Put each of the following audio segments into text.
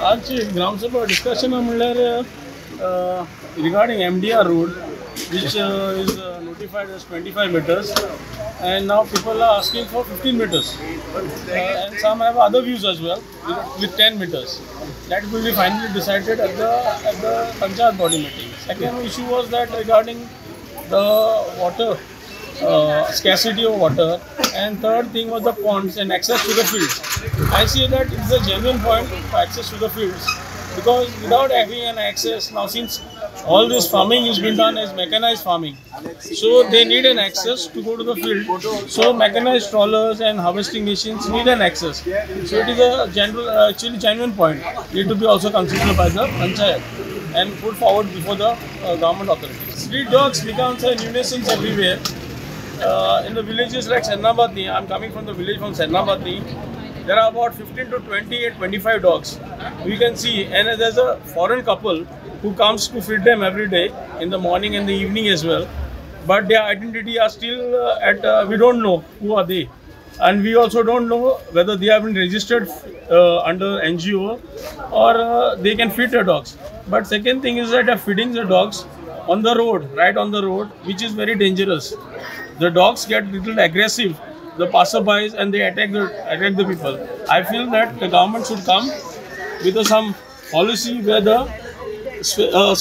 आज ग्राम सभा डिस्कशन म्हणल्यार regarding MDR road, which is notified as 25 meters, and now people are asking for 15 meters, and some have other views as well with 10 meters. That will be finally decided at the Panchayat body meeting. Second issue was that regarding the water, scarcity of water, and third thing was the ponds and access to the fields. I see that it's a genuine point for access to the fields, because without having an access, now since all this farming is being done as mechanized farming, so they need an access to go to the field. So mechanized trawlers and harvesting machines need an access. So it is a general, actually genuine point, need to be also considered by the Panchayat and put forward before the government authorities. Street dogs becomes a nuisance everywhere. In the villages like Sennabadni, I am coming from the village from Sennabadni. There are about 15 to 20 and 25 dogs. We can see, and there's a foreign couple who comes to feed them every day in the morning and the evening as well. But their identity are still we don't know who are they, and we also don't know whether they have been registered under NGO or they can feed the dogs. But second thing is that they're feeding the dogs on the road, right on the road, which is very dangerous. The dogs get little aggressive, the passerbys, and they attack the people. I feel that the government should come with some policy where the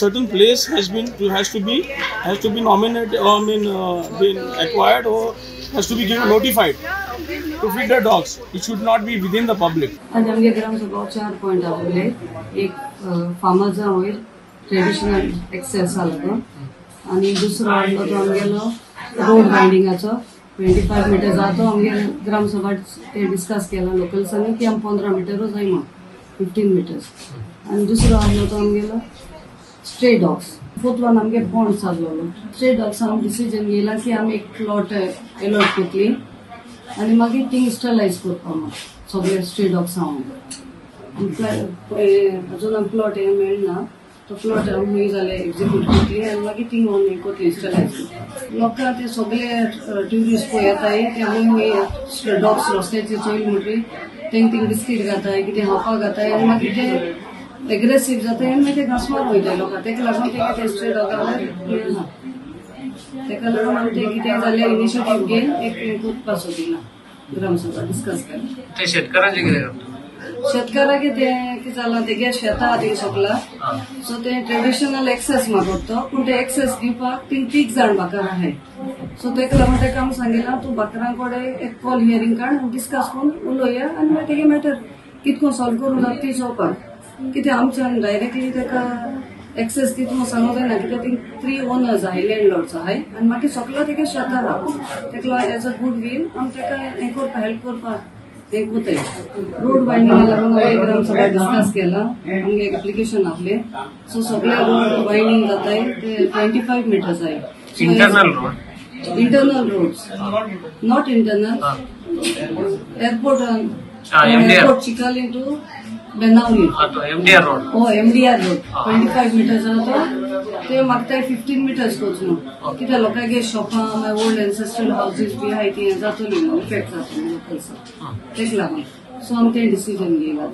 certain place has to be nominated, been acquired, or has to be given notified to feed the dogs. It should not be within the public. आज आमगे ग्राम सभा 4 point आसले. एक फार्मर्सा वयर traditional access आलो आणि दुसरो आसलो तो आमगेलो रोड वायडिंगाचो 25 मीटर जातो. आमगे ग्राम सभा ते डिस्कस केला लोकल्सांनी की आम 15 मीटर जाय म्हणून 15 मीटर्स. आणि दुसरो आसलो तो आमगेलो स्ट्रे डॉग्स. फोर्थ वन आमगे पॉन्ड्स आसलो. स्ट्रे डॉग्स आम डिसिजन घेला की आमी एक प्लॉट अलॉट करतली आणि मागीर ती स्टरलाइज करपाक सगळे स्ट्रे डॉग्स अजून प्लॉट हे मेळना. तो प्लॉट आमी जाले एक्झिक्यूट करतली आणि मागीर ती ऑन करतली स्टरलाइज. लोकां ते सगळे ट्युरिस्ट पळय येताय ते आमी डॉग्स रस्त्याचेर चोयल म्हणटरी तेंक बिस्कीट घाताय, कितें खावपाक घाताय आनी मागीर ते एग्रेसीव जाताय आनी मागीर ते घांसमार वयताय लोकां. तेका लागून ते स्ट्रे डॉगाक मेळना. तेका लागून आमी ते कितें जाल्यार इनिशिएटीव घेवन एक करपाक सोदिना. ग्राम सभा डिस्कस केला. ते शेतकारांचे कितें करता? शेतकारांक ते कितें जालां तेगे शेतां ती सगळा, सो ते ट्रेडिशनल एक्सेस मागता पूण ते एक्सेस दिवपाक 3 जाण बाकर आहाय. सो तेका लागून तेका आमी सांगितला तूं बाकरां कडेन एक कॉल हियरिंग काड आनी डिस्कस करून उलोवया आनी मागीर तेगे मॅटर कितको सॉल्व करूं जाता ती चोवपाक. कितें आमच्यान डायरेक्टली तेका एक्सेस दिता सांगूंक जायना कित्याक ती 3 ओनर्स आहाय, लँडलॉर्ड्स आहाय आनी मागीर सगळो तेगे शेतां आहा. तेका लागून एज अ गुड वील आमी तेका हें करपाक हेल्प करपाक ते कोताय. रोड वायडिंगा लागून ग्राम सभा डिस्कस केला. आमगे एप्लिकेशन आपले सो सगळे रोड वायडिंग जाताय ते 25 मीटर्स आहाय. Internal roads not internal airport Chicalim to Benaulim MDR road. MDR road 25 metres जाता. ते मागताय 15 मीटर्स वचून कित्याक लोकांगे शॉपां ओल्ड एन्सेस्ट्रल हाऊसेस बी आहाय ती जातली इफेक्ट जातली लोकल्स. तेका लागून सो आमी ते डिसिजन घेयला.